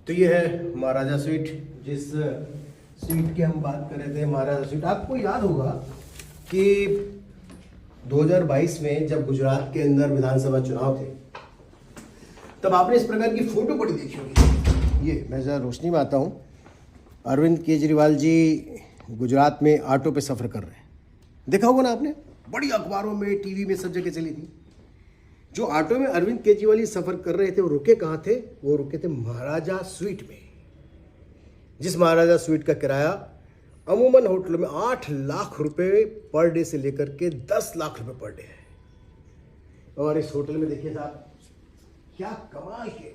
तो ये है महाराजा स्वीट। जिस स्वीट की हम बात कर रहे थे, महाराजा स्वीट, आपको याद होगा कि 2022 में जब गुजरात के अंदर विधानसभा चुनाव थे तब आपने इस प्रकार की फोटो बड़ी देखी होगी। ये मैं जरा रोशनी में आता हूँ। अरविंद केजरीवाल जी गुजरात में ऑटो पे सफ़र कर रहे हैं, देखा होगा ना आपने, बड़ी अखबारों में, टीवी में, सब जगह चली थी। जो ऑटो में अरविंद केजरीवाल जी सफ़र कर रहे थे वो रुके कहाँ थे? वो रुके थे महाराजा स्वीट में, जिस महाराजा स्वीट का किराया अमूमन होटलों में 8 लाख रुपए पर डे से लेकर के 10 लाख रुपए पर डे है। और इस होटल में देखिए साहब क्या कमाल के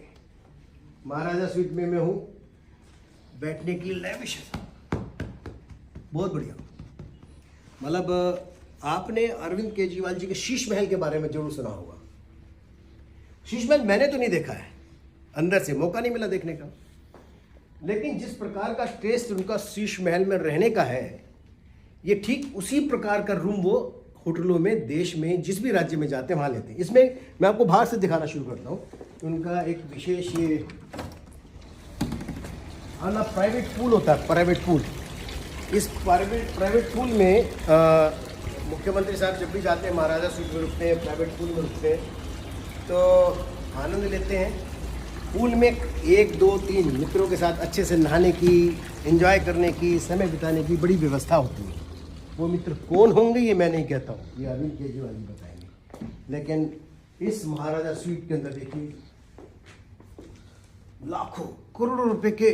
महाराजा स्वीट में मैं हूँ, बैठने की लैविश है, बहुत बढ़िया। मतलब आपने अरविंद केजरीवाल जी के शीश महल के बारे में जरूर सुना होगा। शीश महल मैंने तो नहीं देखा है, अंदर से मौका नहीं मिला देखने का, लेकिन जिस प्रकार का टेस्ट उनका शीश महल में रहने का है, ये ठीक उसी प्रकार का रूम वो होटलों में देश में जिस भी राज्य में जाते हैं वहाँ लेते हैं। इसमें मैं आपको बाहर से दिखाना शुरू करता हूँ। उनका एक विशेष ये प्राइवेट पूल होता है, प्राइवेट पूल। इस प्राइवेट पूल में मुख्यमंत्री साहब जब भी जाते हैं महाराजा स्वीट में रुकते हैं, प्राइवेट पूल में रुकते हैं, तो आनंद लेते हैं। पूल में 1, 2, 3 मित्रों के साथ अच्छे से नहाने की, एंजॉय करने की, समय बिताने की बड़ी व्यवस्था होती है। वो मित्र कौन होंगे ये मैं नहीं कहता हूँ, ये अरविंद केजरीवाल जी बताएंगे। लेकिन इस महाराजा स्वीट के अंदर देखिए लाखों करोड़ों रुपए के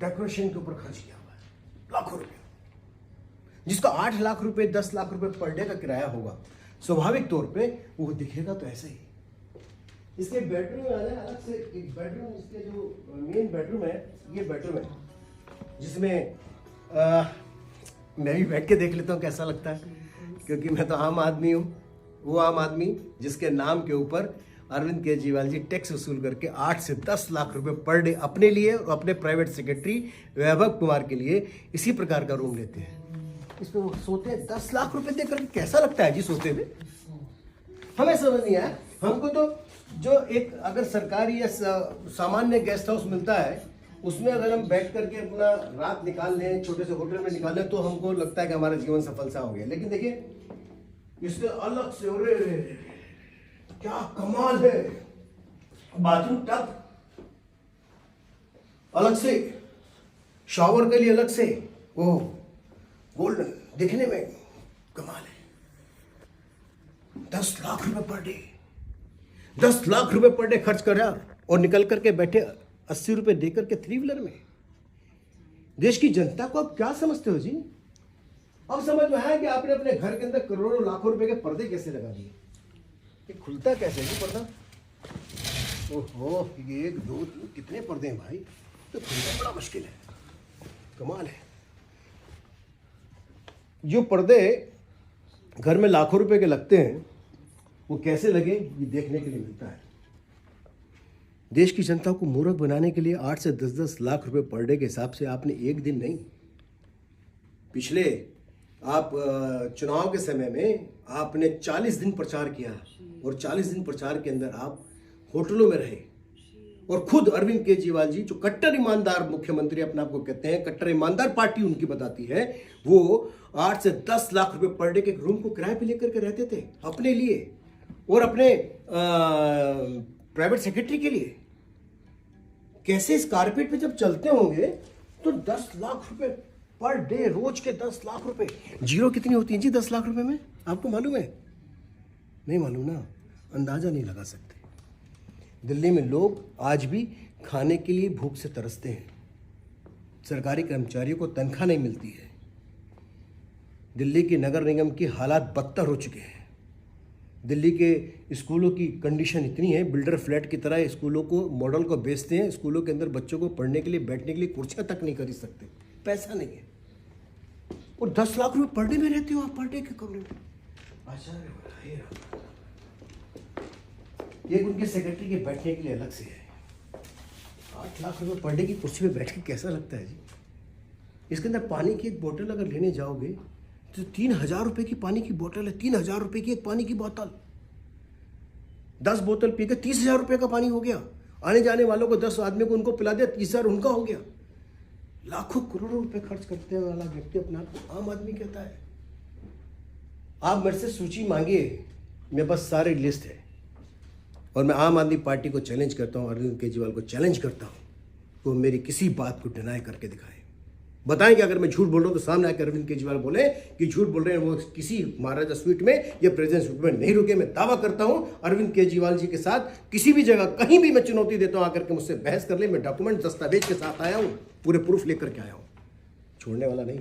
डेकोरेशन के ऊपर खर्च किया हुआ है, लाखों रुपए, जिसका 8 लाख रुपए 10 लाख रुपए पर डे का किराया होगा। स्वाभाविक तौर पे वो दिखेगा तो ऐसे ही। इसके बेडरूम में अलग से एक बेडरूम, इसके जो मेन बेडरूम है, ये बेडरूम है जिसमें मैं भी बैठ के देख लेता हूँ कैसा लगता है, क्योंकि मैं तो आम आदमी हूँ। वो आम आदमी जिसके नाम के ऊपर अरविंद केजरीवाल जी टैक्स वसूल करके 8 से 10 लाख रुपए पर डे अपने लिए और अपने प्राइवेट सेक्रेटरी वैभव कुमार के लिए इसी प्रकार का रूम लेते हैं। इस पे वो सोते हैं, 10 लाख रुपए दे करके कैसा लगता है जी सोते हुए? हमें समझ नहीं आया। हमको तो जो एक अगर सरकारी या सामान्य गेस्ट हाउस मिलता है उसमें अगर हम बैठ करके अपना रात निकाल लें, छोटे से होटल में निकाल लें, तो हमको लगता है कि हमारा जीवन सफल सा हो गया। लेकिन देखिए इसके अलग से, अरे क्या कमाल है, बाथरूम टब अलग से, शावर के लिए अलग से, वो गोल्डन, दिखने में कमाल है। 10 लाख रुपए पर डे, 10 लाख रुपए पर डे खर्च कर रहा और निकल करके बैठे 80 रुपए देकर के 3 व्हीलर में। देश की जनता को आप क्या समझते हो जी? अब समझ में आया कि आपने अपने घर के अंदर करोड़ों लाखों रुपए के पर्दे कैसे लगा दिए। ये खुलता कैसे है पर्दा? ओहो, 1, 2, 3 कितने पर्दे हैं भाई, तो खुलना बड़ा मुश्किल है, कमाल है। जो पर्दे घर में लाखों रुपए के लगते हैं वो कैसे लगे ये देखने के लिए मिलता है। देश की जनता को मूर्ख बनाने के लिए 8 से 10-10 लाख रुपए पर डे के हिसाब से आपने एक दिन नहीं, पिछले आप चुनाव के समय में आपने 40 दिन प्रचार किया और 40 दिन प्रचार के अंदर आप होटलों में रहे और खुद अरविंद केजरीवाल जी जो कट्टर ईमानदार मुख्यमंत्री अपने आप को कहते हैं, कट्टर ईमानदार पार्टी उनकी बताती है, वो 8 से 10 लाख रुपए पर डे के रूम को किराए पे लेकर के रहते थे अपने लिए और अपने प्राइवेट सेक्रेटरी के लिए। कैसे इस कारपेट पे जब चलते होंगे तो 10 लाख रुपए पर डे, रोज के 10 लाख रुपए। जीरो कितनी होती है जी 10 लाख रुपए में, आपको मालूम है? नहीं मालूम ना, अंदाजा नहीं लगा सकते। दिल्ली में लोग आज भी खाने के लिए भूख से तरसते हैं, सरकारी कर्मचारियों को तनख्वाह नहीं मिलती है। दिल्ली के नगर निगम की हालात बदतर हो चुके हैं। दिल्ली के स्कूलों की कंडीशन इतनी है, बिल्डर फ्लैट की तरह स्कूलों को, मॉडल को बेचते हैं। स्कूलों के अंदर बच्चों को पढ़ने के लिए, बैठने के लिए कुर्सियां तक नहीं खरीद सकते, पैसा नहीं है। और 10 लाख रुपए पर डे में रहते हो आप, पर डे के कमरे में। ये उनके सेक्रेटरी के बैठने के लिए अलग से है। 8 लाख रुपए पर डे की कुर्सी पे बैठ के कैसा लगता है जी? इसके अंदर पानी की एक बोतल अगर लेने जाओगे तो 3000 रुपए की पानी की बोतल है, 3000 रुपए की एक पानी की बोतल। 10 बोतल पी के 30,000 रुपए का पानी हो गया। आने जाने वालों को 10 आदमी को उनको पिला दिया, 30,000 उनका हो गया। लाखों करोड़ों रुपए खर्च करते वाला व्यक्ति अपने आप को आम आदमी कहता है। आप मेरे से सूची मांगिए, मेरे पास सारी लिस्ट है। और मैं आम आदमी पार्टी को चैलेंज करता हूँ, अरविंद केजरीवाल को चैलेंज करता हूँ, वो मेरी किसी बात को डिनाई करके दिखाएं। बताएं कि अगर मैं झूठ बोल रहा हूँ तो सामने आकर अरविंद केजरीवाल बोले कि झूठ बोल रहे हैं, वो किसी महाराजा स्वीट में या प्रेसिडेंट स्वीट में नहीं रुके। मैं दावा करता हूँ अरविंद केजरीवाल जी के साथ किसी भी जगह कहीं भी मैं चुनौती देता हूँ, आकर के मुझसे बहस कर ले। मैं डॉक्यूमेंट दस्तावेज के साथ आया हूँ, पूरे प्रूफ लेकर के आया हूँ, छोड़ने वाला नहीं।